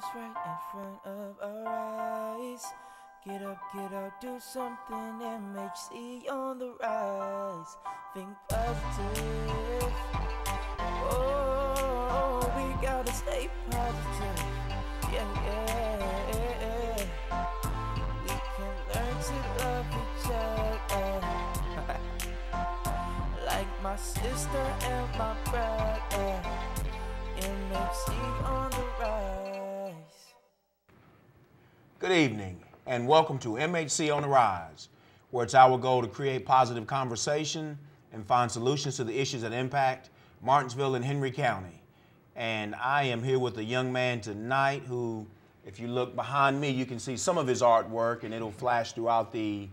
is right in front of our eyes. Get up, do something. MHC on the rise. Think positive. Oh, we gotta stay positive. Yeah, yeah. We can learn to love each other. Like my sister and my brother. MHC on the rise. Good evening and welcome to MHC on the Rise, where it's our goal to create positive conversation and find solutions to the issues that impact Martinsville and Henry County. And I am here with a young man tonight who, if you look behind me, you can see some of his artwork and it'll flash throughout the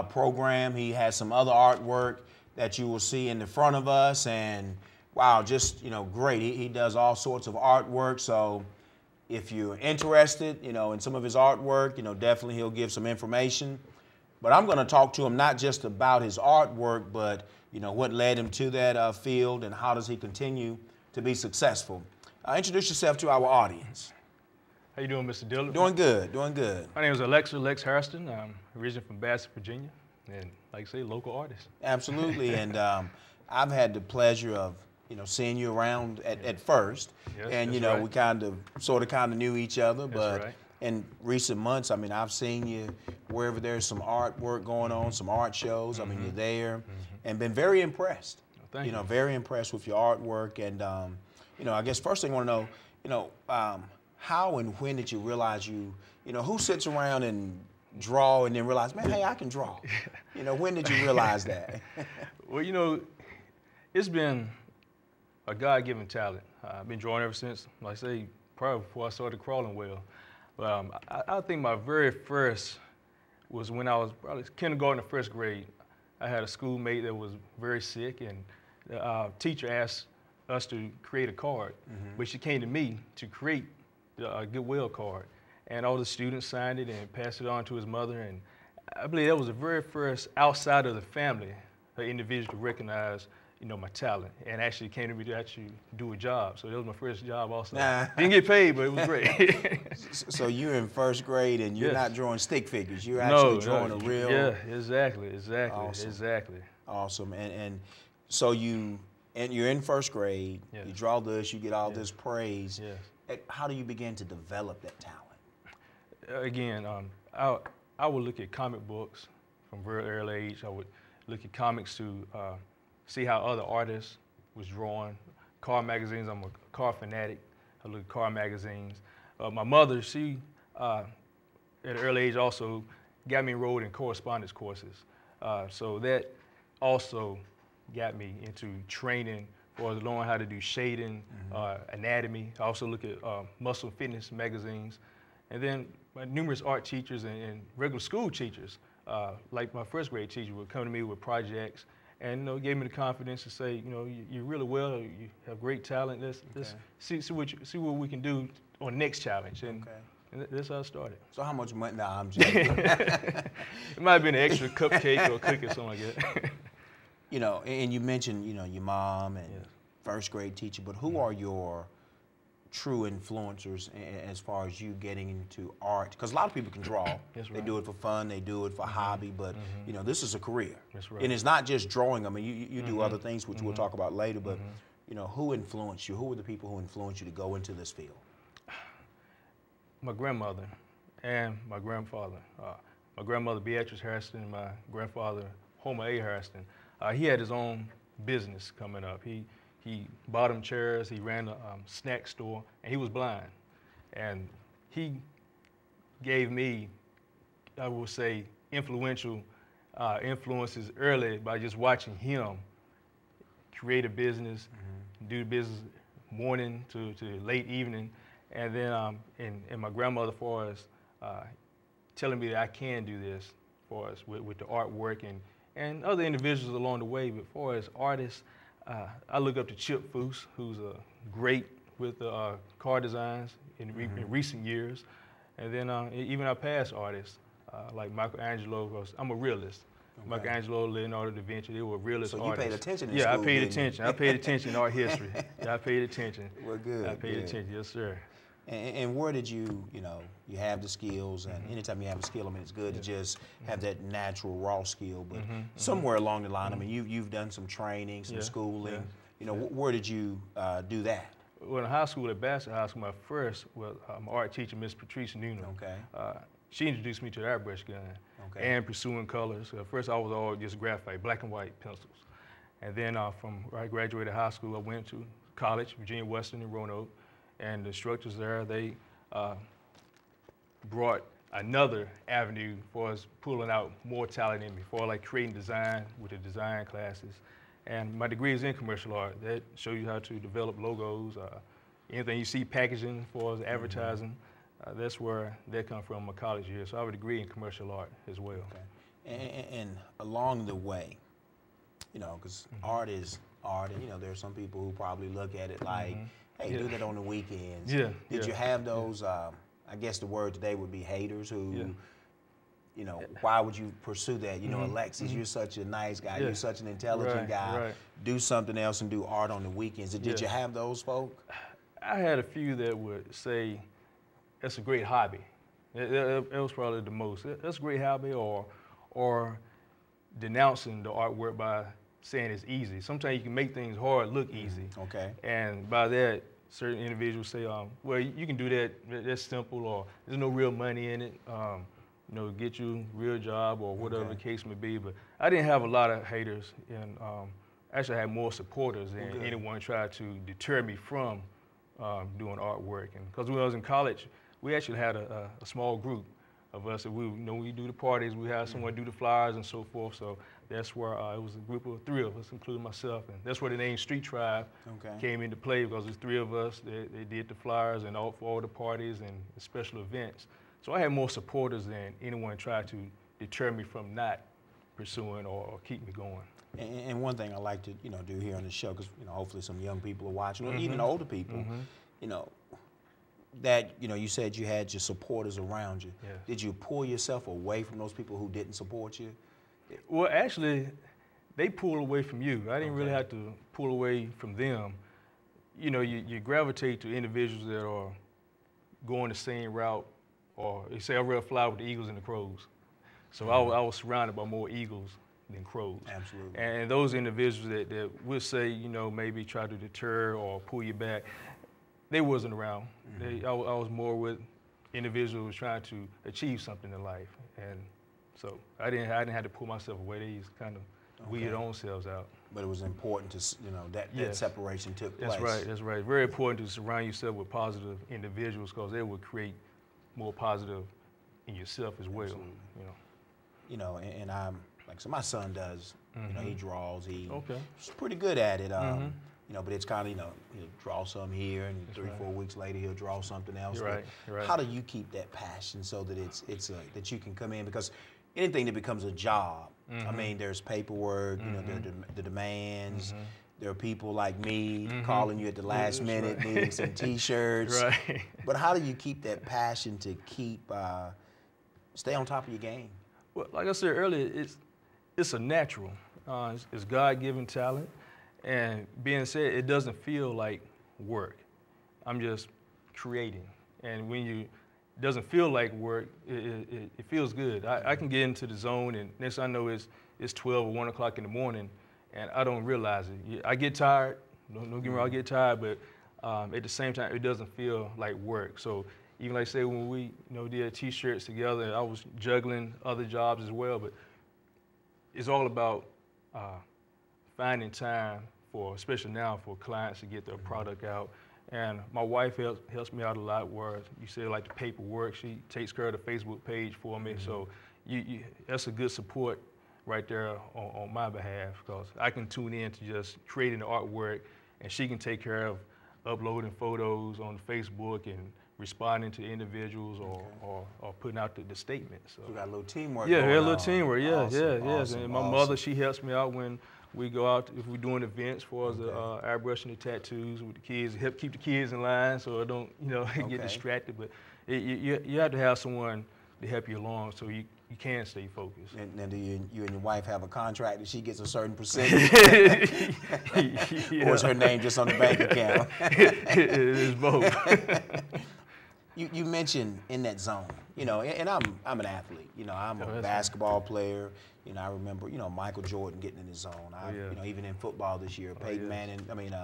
program. He has some other artwork that you will see in the front of us, and wow, just, great. He does all sorts of artwork. So if you're interested, in some of his artwork, definitely he'll give some information. But I'm going to talk to him not just about his artwork, but, what led him to that field and how does he continue to be successful. Introduce yourself to our audience. How you doing, Mr. Dillard? Doing good, doing good. My name is Alexir Hairston. I'm originally from Bassett, Virginia, and like I say, local artist. Absolutely, and I've had the pleasure of seeing you around at first, yes, and we kind of knew each other, but right. in recent months, I've seen you wherever there's some artwork going on, some art shows. Mm-hmm. You're there, and been very impressed. Thank you. Very impressed with your artwork, and I guess first thing I want to know, how and when did you realize who sits around and draw and then realize, man, hey, I can draw. When did you realize that? Well, it's been a God-given talent. I've been drawing ever since, like I say, probably before I started crawling well. But I think my very first was when I was probably kindergarten or first grade. I had a schoolmate that was very sick, and the teacher asked us to create a card, but she came to me to create the Goodwill card. And all the students signed it and passed it on to his mother. And I believe that was the very first outside of the family, an individual to recognize my talent, and actually came to me to actually do a job. So that was my first job also. Didn't get paid, but it was great. So you're in first grade and you're not drawing stick figures. You're no, actually drawing a real. Yeah, exactly. Awesome. Exactly. Awesome. And so you're in first grade, yes. You draw this, you get all this praise. Yes. How do you begin to develop that talent? Again, I would look at comic books from very early age. I would look at comics to see how other artists was drawing. Car magazines, I'm a car fanatic. I look at car magazines. My mother, she, at an early age also, got me enrolled in correspondence courses. So that also got me into training or learning how to do shading, anatomy. I also look at muscle fitness magazines. And then my numerous art teachers and regular school teachers, like my first grade teacher, would come to me with projects and gave me the confidence to say, you're really well, you have great talent. Let's see what we can do on the next challenge. And that's how it started. So how much money? Nah, I'm just It might have been an extra cupcake or a cookie or something like that. And you mentioned, your mom and first grade teacher, but who are your true influencers as far as you getting into art? Because a lot of people can draw. That's right. They do it for fun, they do it for hobby, but this is a career. That's right. And it's not just drawing. You do other things, which we'll talk about later, but who influenced you? Who were the people who influenced you to go into this field? My grandmother and my grandfather. My grandmother, Beatrice Hairston, and my grandfather, Homer A. Hairston. He had his own business coming up. He bottomed chairs, he ran a snack store, and he was blind. And he gave me, I would say, influential influences early by just watching him create a business, do business morning to late evening. And then and my grandmother, for us, telling me that I can do this for us with the artwork and other individuals along the way. But for us artists, I look up to Chip Foose, who's great with car designs in recent years. And then even our past artists, like Michelangelo, because I'm a realist. Okay. Michelangelo, Leonardo da Vinci, they were realist artists. So you paid attention in school, I paid attention. I paid attention in art history. Yeah, I paid attention. Well, good. I paid attention, yes, sir. And where did you have the skills, and anytime you have a skill, I mean, it's good to just have that natural raw skill, but somewhere along the line, I mean, you've done some training, some schooling. You know, where did you do that? Well, in high school, at Bassett High School, my first was my art teacher, Miss Patrice Noonan. Okay. She introduced me to the airbrush gun and pursuing colors. First, I was all just graphite, black and white pencils. And then from where I graduated high school, I went to college, Virginia Western in Roanoke, and the instructors there, they brought another avenue for us pulling out more talent in me, for like creating design with the design classes. And my degree is in commercial art. That shows you how to develop logos, anything you see packaging for us, advertising. That's where that comes from, my college years. So I have a degree in commercial art as well. Okay. And along the way, you know, because art is art, and you know, there are some people who probably look at it like, hey, do that on the weekends. Did you have those, I guess the word today would be haters who, you know, why would you pursue that? You know, Alexis, you're such a nice guy, you're such an intelligent guy, do something else and do art on the weekends. Did you have those folk? I had a few that would say, that's a great hobby. It was probably the most. That's a great hobby, or denouncing the artwork by saying it's easy. Sometimes you can make things hard look easy. Okay. And by that, certain individuals say, well, you can do that, that's simple, or there's no real money in it, you know, get you a real job or whatever the case may be. But I didn't have a lot of haters, and actually I had more supporters than anyone tried to deter me from doing artwork. And because when I was in college, we actually had a small group of us. We do the parties, we had someone do the flyers and so forth. So that's where it was a group of 3 of us, including myself. And that's where the name Street Tribe came into play, because there's 3 of us. They did the flyers and for all the parties and the special events. So I had more supporters than anyone tried to deter me from not pursuing or keep me going. And one thing I like to, you know, do here on the show, because, you know, hopefully some young people are watching, or even older people, you know, that, you know, you said you had your supporters around you. Did you pull yourself away from those people who didn't support you? Well, actually, they pulled away from you. I didn't really have to pull away from them. You know, you gravitate to individuals that are going the same route, or they say I read fly with the eagles and the crows. So I was surrounded by more eagles than crows. Absolutely. And those individuals that would say, you know, maybe try to deter or pull you back, they wasn't around. I was more with individuals trying to achieve something in life. And so I didn't have to pull myself away. They just kind of weed their own selves out. But it was important to, you know, that separation took place. That's right. Very important to surround yourself with positive individuals, because they will create more positive in yourself as well. Absolutely. You know, and I'm like, so my son does, you know, he draws, he's pretty good at it. You know, but it's kind of, you know, he'll draw some here, and 3 or 4 weeks later he'll draw something else. You're right. How do you keep that passion so that that you can come in? Because anything that becomes a job, I mean, there's paperwork, you know, there are the demands. There are people like me calling you at the last minute, needing some T-shirts. But how do you keep that passion to stay on top of your game? Well, like I said earlier, it's a natural. It's God-given talent. And being said, it doesn't feel like work. I'm just creating. And when it doesn't feel like work, it feels good. I can get into the zone, and next thing I know it's 12 or 1 o'clock in the morning, and I don't realize it. I get tired. Don't get me wrong, I get tired, but at the same time, it doesn't feel like work. So even like I say, when we did T-shirts together, I was juggling other jobs as well, but it's all about finding time especially now, for clients to get their product out. And my wife helps me out a lot, where you say like the paperwork, she takes care of the Facebook page for me. So that's a good support right there on my behalf, because I can tune in to just creating the artwork, and she can take care of uploading photos on Facebook and responding to individuals or putting out the statements. So you got a little teamwork. Yeah, going a little on. teamwork. Yeah, Awesome, And my mother, she helps me out when we go out, if we're doing events for the airbrushing the tattoos with the kids, help keep the kids in line so I don't, get distracted. But you have to have someone to help you along so you can stay focused. And do you and your wife have a contract that she gets a certain percentage? Or is her name just on the bank account? It is both. You mentioned in that zone, you know, and I'm an athlete. You know, I'm a basketball player. You know, I remember, you know, Michael Jordan getting in his zone. You know, even in football this year, Peyton Manning. I mean,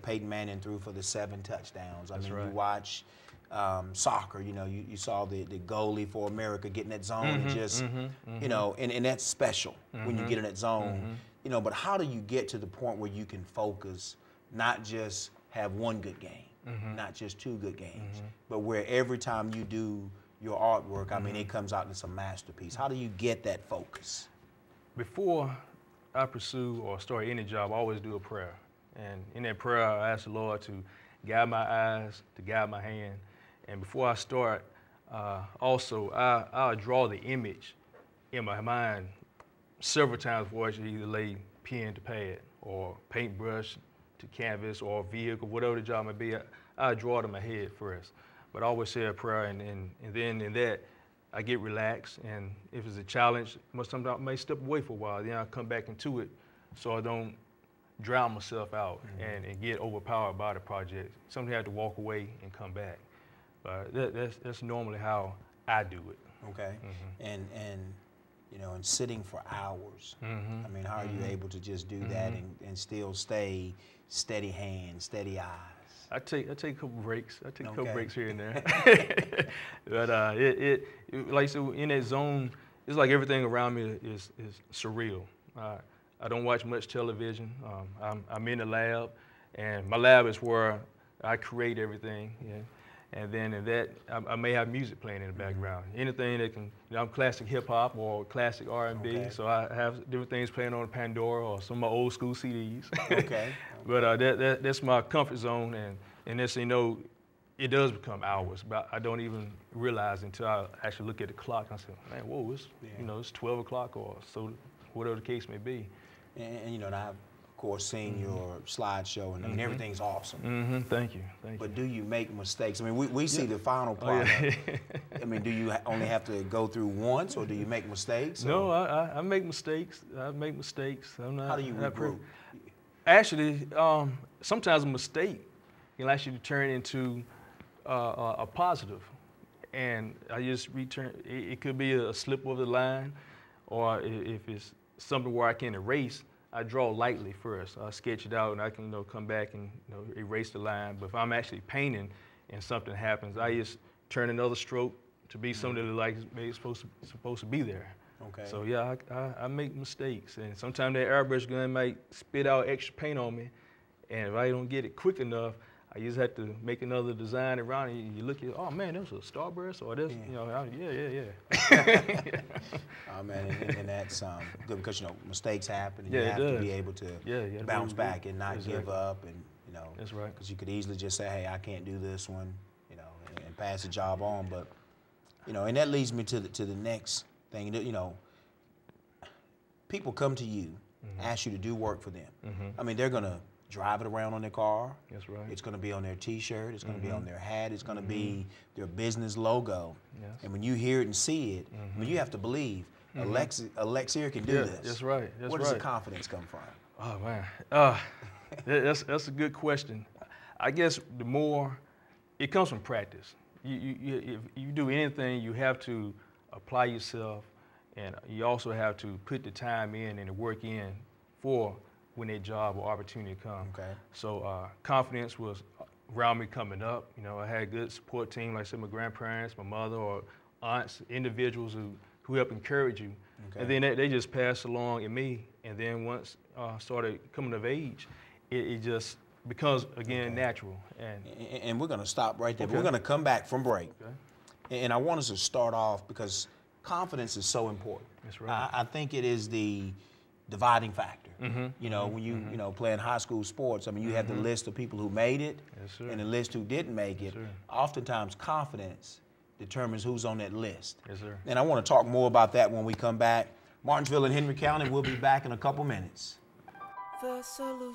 Peyton Manning threw for the 7 touchdowns. I mean, you watch soccer. You know, you saw the goalie for America get in that zone and just, you know, and that's special when you get in that zone. You know, but how do you get to the point where you can focus, not just have one good game, not just 2 good games, but where every time you do your artwork, I mean, it comes out as a masterpiece. How do you get that focus? Before I pursue or start any job, I always do a prayer. And in that prayer, I ask the Lord to guide my eyes, to guide my hand. And before I start, also, I'll draw the image in my mind several times before I should either lay pen to pad or paintbrush to canvas or vehicle, whatever the job may be. I draw it in my head first. But I always say a prayer, and then in that, I get relaxed. And if it's a challenge, sometimes I may step away for a while. Then I come back into it so I don't drown myself out and get overpowered by the project. Sometimes I have to walk away and come back. But that's normally how I do it. Okay. And you know, and sitting for hours. I mean, how are you able to just do that and still stay steady hands, steady eyes? I take a couple breaks. I take a couple breaks here and there. But it like so in that zone, it's like everything around me is surreal. I don't watch much television. I'm in the lab, and my lab is where I create everything. Yeah. And then in that, I may have music playing in the background. Anything that can, you know, I'm classic hip hop or classic R&B, so I have different things playing on Pandora or some of my old school CDs. But that's my comfort zone, and next thing you know, it does become hours, but I don't even realize until I actually look at the clock and I say, man, whoa, it's, you know, it's 12 o'clock or so, whatever the case may be. And you know, I've of course seen your slideshow, and I mean, everything's awesome. Thank you. But do you make mistakes? I mean, we see the final product. I mean, do you only have to go through once, or do you make mistakes? No, I make mistakes. I make mistakes. I'm not. How do you regroup? Actually, sometimes a mistake can actually turn into a positive, and I just return. It could be a slip of the line, or if it's something where I can erase. I draw lightly first. I sketch it out, and I can, you know, come back and, you know, erase the line. But if I'm actually painting and something happens, I just turn another stroke to be something that like it's supposed to be there. Okay. So yeah, I make mistakes, and sometimes that airbrush gun might spit out extra paint on me, and if I don't get it quick enough, I just have to make another design around it. You look at, oh man, that was a starburst, or this, you know, yeah. Oh man, and that's good because, you know, mistakes happen, and you have to be able to bounce back and not give up, and, you know, that's right. Because you could easily just say, hey, I can't do this one, you know, and pass the job on. But, you know, and that leads me to the next thing. You know, people come to you, ask you to do work for them. I mean, they're gonna drive it around on their car. That's right. It's going to be on their T-shirt. It's going to be on their hat. It's going to be their business logo. Yes. And when you hear it and see it, I mean, you have to believe Alexir can do this. That's right. Where does the confidence come from? Oh man, that's a good question. I guess the more it comes from practice. If you do anything, you have to apply yourself, and you also have to put the time in and the work in for when that job or opportunity comes. Okay. So confidence was around me coming up. You know, I had a good support team, like I said, my grandparents, my mother, or aunts, individuals who help encourage you. Okay. And then they just passed along in me. And then once I started coming of age, it just becomes, again, natural. And we're going to stop right there. We're going to come back from break. Okay. And I want us to start off because confidence is so important. That's right. I think it is the dividing factor. You know, when you playing high school sports, I mean, you have the list of people who made it and the list who didn't make it. Oftentimes, confidence determines who's on that list. Yes, sir. And I want to talk more about that when we come back. Martinsville and Henry County, we'll be back in a couple minutes. The solution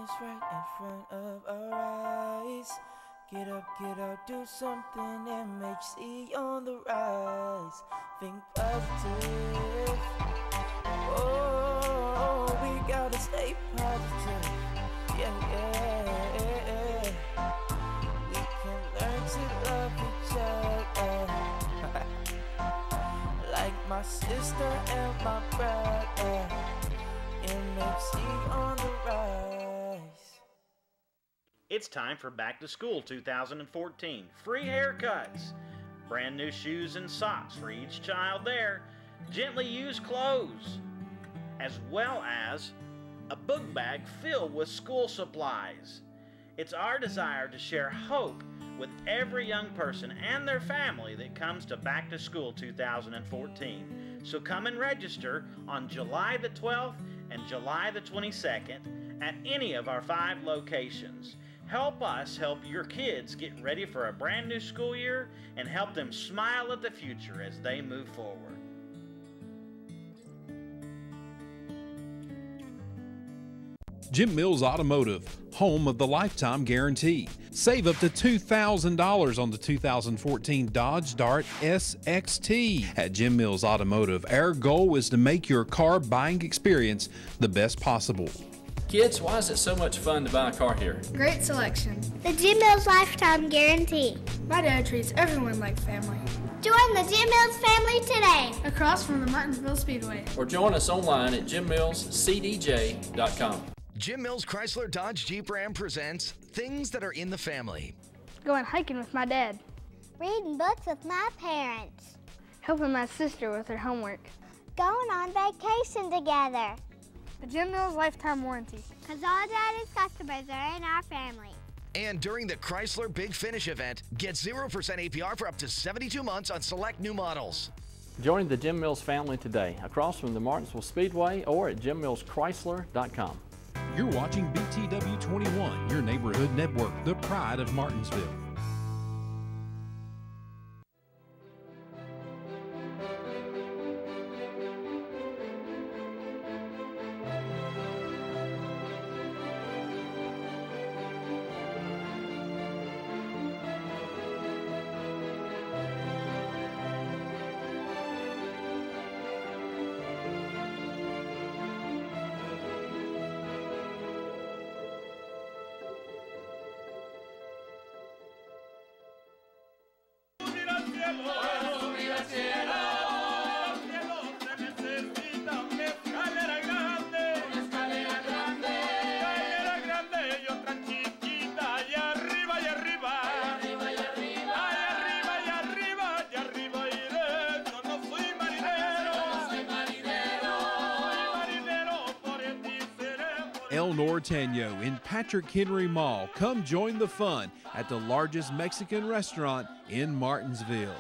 is right in front of our eyes. Get up, do something. MHC on the rise. Think positive. Oh, we gotta stay positive. Yeah. We can learn to love each my sister and my brother. MHC on the rise. It's time for Back to School 2014. Free haircuts, brand new shoes and socks for each child there, gently used clothes, as well as a book bag filled with school supplies. It's our desire to share hope with every young person and their family that comes to Back to School 2014. So come and register on July the 12th and July the 22nd at any of our 5 locations. Help us help your kids get ready for a brand new school year and help them smile at the future as they move forward. Jim Mills Automotive, home of the lifetime guarantee. Save up to $2,000 on the 2014 Dodge Dart SXT. At Jim Mills Automotive, our goal is to make your car buying experience the best possible. Kids, why is it so much fun to buy a car here? Great selection. The Jim Mills Lifetime Guarantee. My dad treats everyone like family. Join the Jim Mills family today. Across from the Martinsville Speedway. Or join us online at jimmillscdj.com. Jim Mills Chrysler Dodge Jeep Ram presents Things That Are in the Family. Going hiking with my dad. Reading books with my parents. Helping my sister with her homework. Going on vacation together. The Jim Mills Lifetime Warranty. Because all Daddy's customers are in our family. And during the Chrysler Big Finish event, get 0% APR for up to 72 months on select new models. Join the Jim Mills family today, across from the Martinsville Speedway or at jimmillschrysler.com. You're watching BTW 21, your neighborhood network, the pride of Martinsville. El Norteño in Patrick Henry Mall. Come join the fun at the largest Mexican restaurant in Martinsville.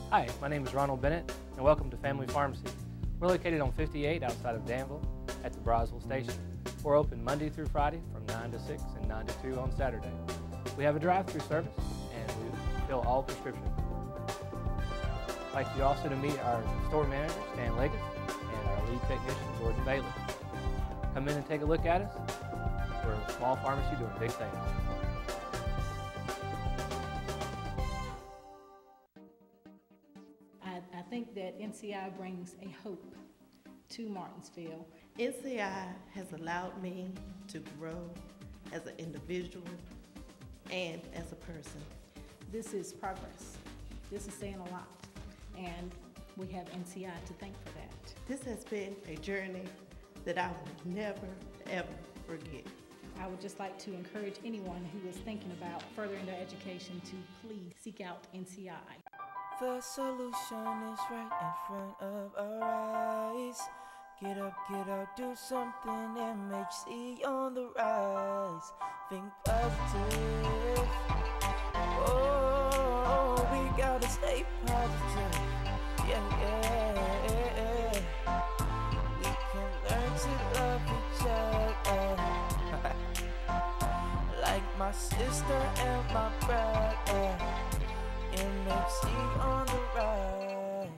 Hi, my name is Ronald Bennett, and welcome to Family Pharmacy. We're located on 58 outside of Danville at the Brownsville Station. We're open Monday through Friday from 9 to 6 and 9 to 2 on Saturday. We have a drive-through service, and we fill all prescriptions. I'd like you also to meet our store manager, Stan Leggett, and our lead technician, Jordan Bailey. Come in and take a look at us. We're a small pharmacy doing big things. I think that NCI brings a hope to Martinsville. NCI has allowed me to grow as an individual and as a person. This is progress. This is saying a lot, and we have NCI to thank for that. This has been a journey that I will never, ever forget. I would just like to encourage anyone who is thinking about furthering their education to please seek out NCI. The solution is right in front of our eyes. Get up, do something. MHC on the rise. Think positive. Oh, we gotta stay positive. Yeah. We can learn to love each other. Like my sister and my brother. MHC on the rise.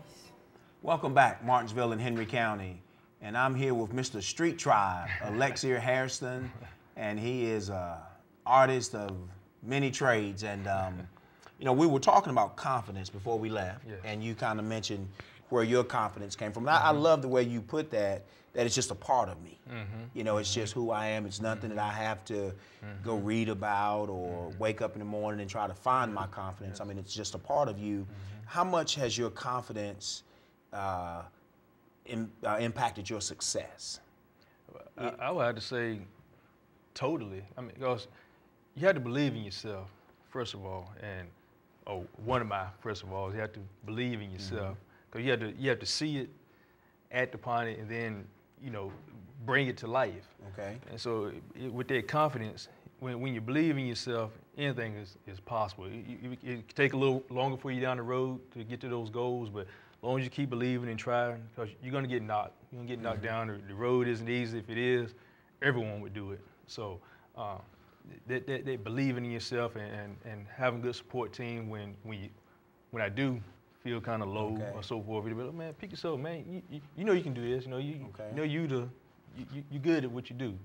Welcome back, Martinsville and Henry County. And I'm here with Mr. Street Tribe, Alexir Hairston, and he is an artist of many trades. And, you know, we were talking about confidence before we left, and you kind of mentioned where your confidence came from. And I love the way you put that it's just a part of me. You know, it's just who I am. It's nothing that I have to go read about or wake up in the morning and try to find my confidence. I mean, it's just a part of you. How much has your confidence impacted your success? I would have to say totally. I mean, because you have to believe in yourself, first of all, and one of my first of all is you have to believe in yourself, because you have to see it, act upon it, and then bring it to life. Okay. And so with that confidence, when you believe in yourself, anything is possible. It can take a little longer for you down the road to get to those goals, but as long as you keep believing and trying, because you're going to get knocked. You're going to get knocked down. The road isn't easy. If it is, everyone would do it. So that believing in yourself and having a good support team when I do feel kind of low or so forth, you'll be like, man, pick yourself, man. You know you can do this. You're good at what you do.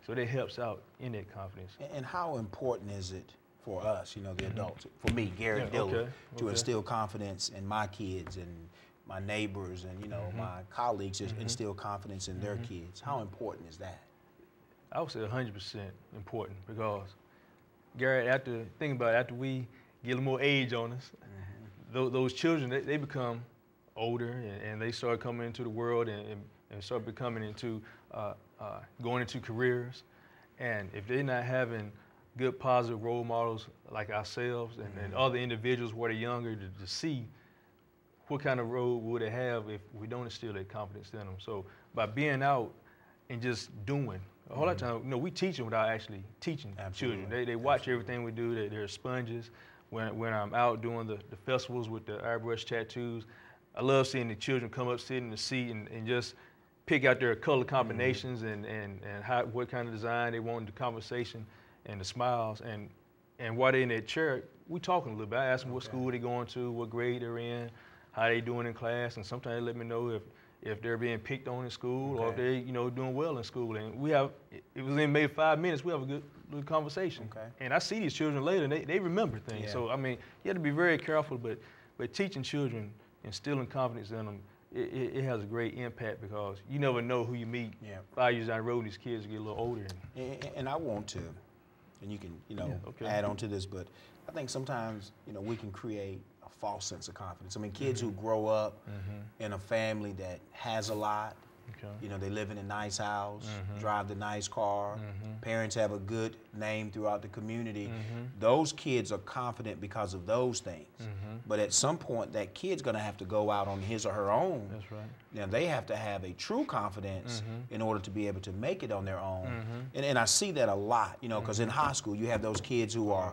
So that helps out in that confidence. And how important is it for us, the adults, for me, Garrett Dillard, to instill confidence in my kids and my neighbors and, my colleagues, instill confidence in their kids? How important is that? I would say 100% important, because, Garrett, after we get a little more age on us, those children, they become older and they start coming into the world and start becoming into, going into careers. And if they're not having good positive role models like ourselves and other individuals who are younger to see what kind of role would they have if we don't instill that confidence in them. So by being out and just doing, a whole lot of times, we teach them without actually teaching children. They watch everything we do. They're sponges. When I'm out doing the festivals with the airbrush tattoos, I love seeing the children come up, sit in the seat and just pick out their color combinations and what kind of design they want in the conversation and the smiles. And while they're in that chair, we talking a little bit. I ask them what school they're going to, what grade they're in, how they doing in class, and sometimes they let me know if they're being picked on in school or if they're doing well in school. And it was in maybe 5 minutes, we have a good little conversation. And I see these children later, and they remember things. So I mean, you have to be very careful, but teaching children, instilling confidence in them, it has a great impact, because you never know who you meet 5 years down the road, and these kids get a little older. And I want to, and you can add on to this, but I think sometimes we can create a false sense of confidence. I mean, kids who grow up in a family that has a lot, they live in a nice house, drive the nice car, parents have a good name throughout the community. Those kids are confident because of those things. But at some point, that kid's going to have to go out on his or her own. That's right. Now, they have to have a true confidence in order to be able to make it on their own. And I see that a lot, because in high school, you have those kids who are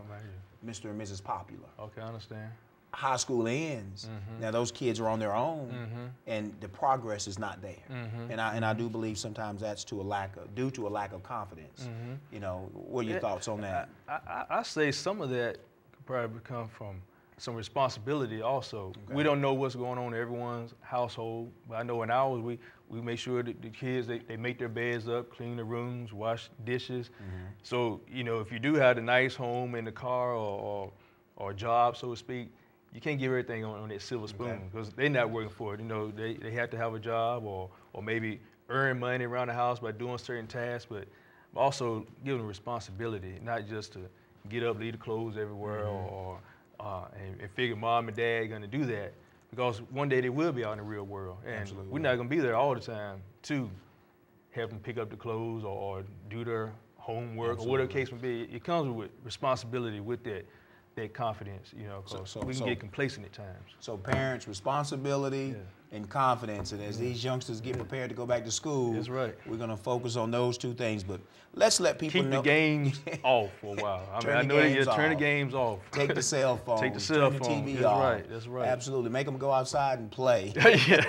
Mr. and Mrs. Popular. Okay, I understand. High school ends. Now those kids are on their own, and the progress is not there. And I do believe sometimes that's due to a lack of confidence. What are your thoughts on that? I say some of that could probably come from some responsibility also. We don't know what's going on in everyone's household, but I know in ours we make sure that the kids they make their beds up, clean the rooms, wash dishes. So if you do have a nice home and a car or a job, so to speak, you can't give everything on that silver spoon, because they're not working for it. They have to have a job or maybe earn money around the house by doing certain tasks, but also give them responsibility, not just to get up, leave the clothes everywhere and figure mom and dad are going to do that, because one day they will be out in the real world. And we're not going to be there all the time to help them pick up the clothes or do their homework or whatever the case may be. It comes with responsibility with that confidence, because we can get complacent at times. So parents, responsibility and confidence, and as these youngsters get prepared to go back to school, that's right, we're going to focus on those two things. But let's let people keep the games off for a while. I know they just turn the games off. Take the cell phone. Take the cell phone. Turn the TV that's off. Right. That's right. Absolutely. Make them go outside and play. Yeah,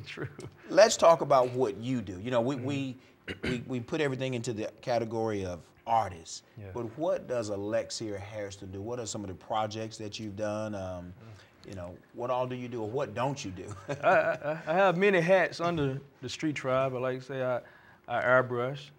true. Let's talk about what you do. We put everything into the category of artists, but what does Alexir Hairston do? What are some of the projects that you've done? What all do you do, or what don't you do? I have many hats under the street tribe. I like to say I airbrush.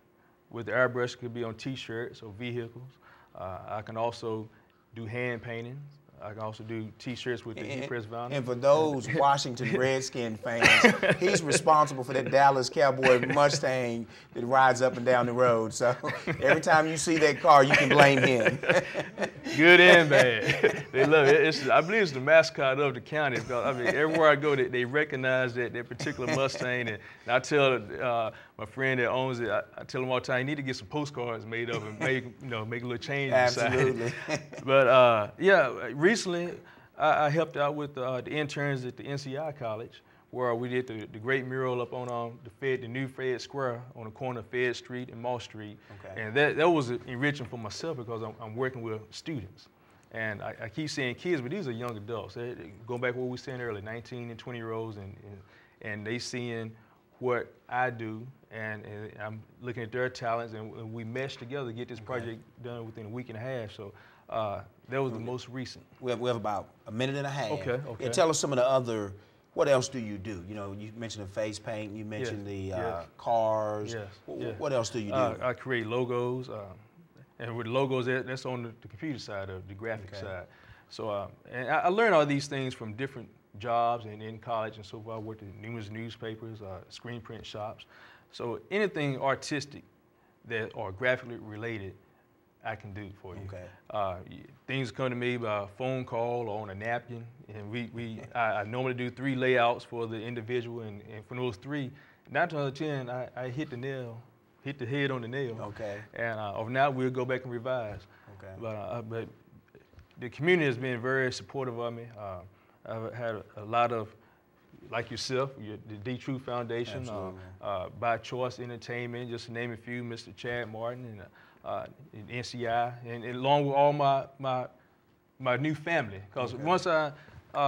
With the airbrush, it could be on T-shirts or vehicles. I can also do hand paintings. I can also do T-shirts with the heat press vinyl. And for those Washington Redskin fans, he's responsible for that Dallas Cowboy Mustang that rides up and down the road. So every time you see that car, you can blame him. Good and bad. They love it. I believe it's the mascot of the county. I mean, everywhere I go, they recognize that particular Mustang. And I tell my friend that owns it, I tell him all the time, you need to get some postcards made up and make a little change. Absolutely. But yeah, recently I helped out with the interns at the NCI College, where we did the great mural up on the new Fed Square on the corner of Fed Street and Moss Street. Okay. And that was enriching for myself because I'm working with students. And I keep saying kids, but these are young adults. Going back to what we were saying earlier, 19 and 20-year-olds, and they seeing what I do, and I'm looking at their talents, and we mesh together to get this project done within a week and a half. So that was the most recent. We have about a minute and a half. Okay. Yeah, tell us some of the other, what else do you do? You know, you mentioned the face paint, you mentioned the cars. Yes. What else do you do? I create logos, and with logos, that's on the computer side of the graphic side. So, and I learned all these things from different jobs and in college and so forth. I worked in numerous newspapers, screen print shops. So anything artistic that are graphically related, I can do for you. Okay. Things come to me by phone call or on a napkin, and I normally do 3 layouts for the individual, and for those 3, 9 out of 10, I hit the head on the nail. Okay. And of now we'll go back and revise. Okay. But the community has been very supportive of me. I've had a lot of, like yourself, the D-True Foundation, By Choice Entertainment, just to name a few, Mr. Chad Martin, and NCI, and along with all my new family. Because once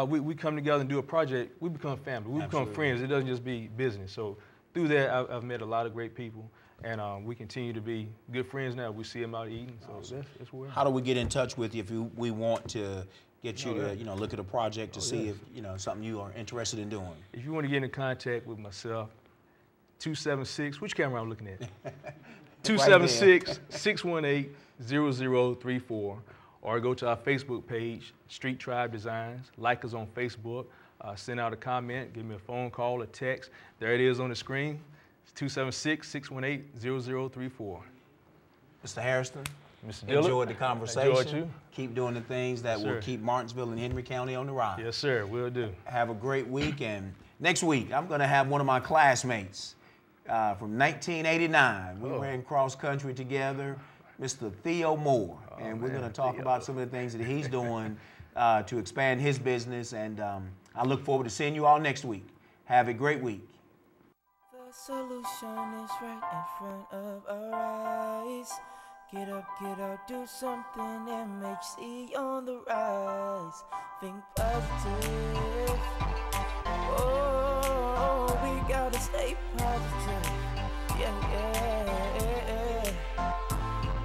we come together and do a project, we become family. We become friends. It doesn't just be business. So through that, I've met a lot of great people, and we continue to be good friends now. We see them out eating, so that's where. How do we get in touch with you if we want to get you to look at a project to see if something you are interested in doing? If you want to get in contact with myself, 276, which camera I'm looking at? 276-618-0034, or go to our Facebook page, Street Tribe Designs. Like us on Facebook. Send out a comment, give me a phone call, a text. There it is on the screen. It's 276-618-0034. Mr. Hairston, Mr. Dillard, enjoyed the conversation. Enjoyed you. Keep doing the things that will keep Martinsville and Henry County on the rise. Yes, sir, will do. Have a great week, and next week I'm going to have one of my classmates from 1989. We ran cross country together, Mr. Theo Moore, and we're going to talk about some of the things that he's doing to expand his business, and I look forward to seeing you all next week. Have a great week. The solution is right in front of our eyes. Get up, do something, MHC on the rise. Think positive. Oh, we gotta stay positive. Yeah.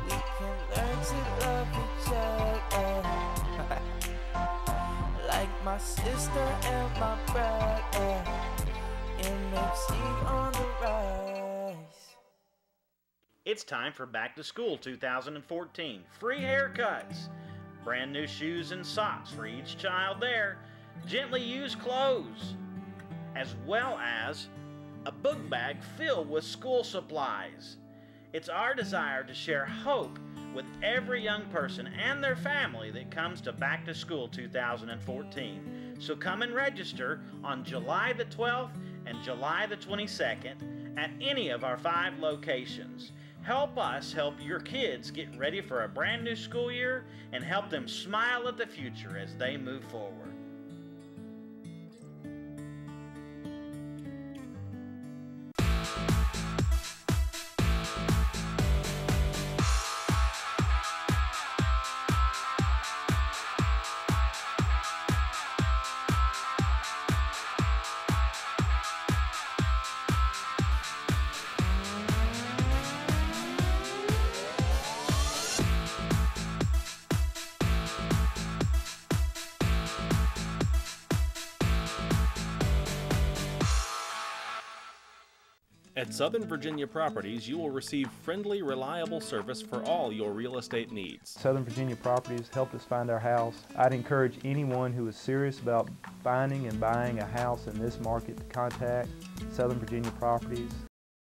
We can learn to love each other. Like my sister and my brother. MHC on the rise. It's time for Back to School 2014. Free haircuts, brand new shoes and socks for each child there, gently used clothes, as well as a book bag filled with school supplies. It's our desire to share hope with every young person and their family that comes to Back to School 2014. So come and register on July the 12th and July the 22nd at any of our 5 locations. Help us help your kids get ready for a brand new school year and help them smile at the future as they move forward. At Southern Virginia Properties, you will receive friendly, reliable service for all your real estate needs. Southern Virginia Properties helped us find our house. I'd encourage anyone who is serious about finding and buying a house in this market to contact Southern Virginia Properties.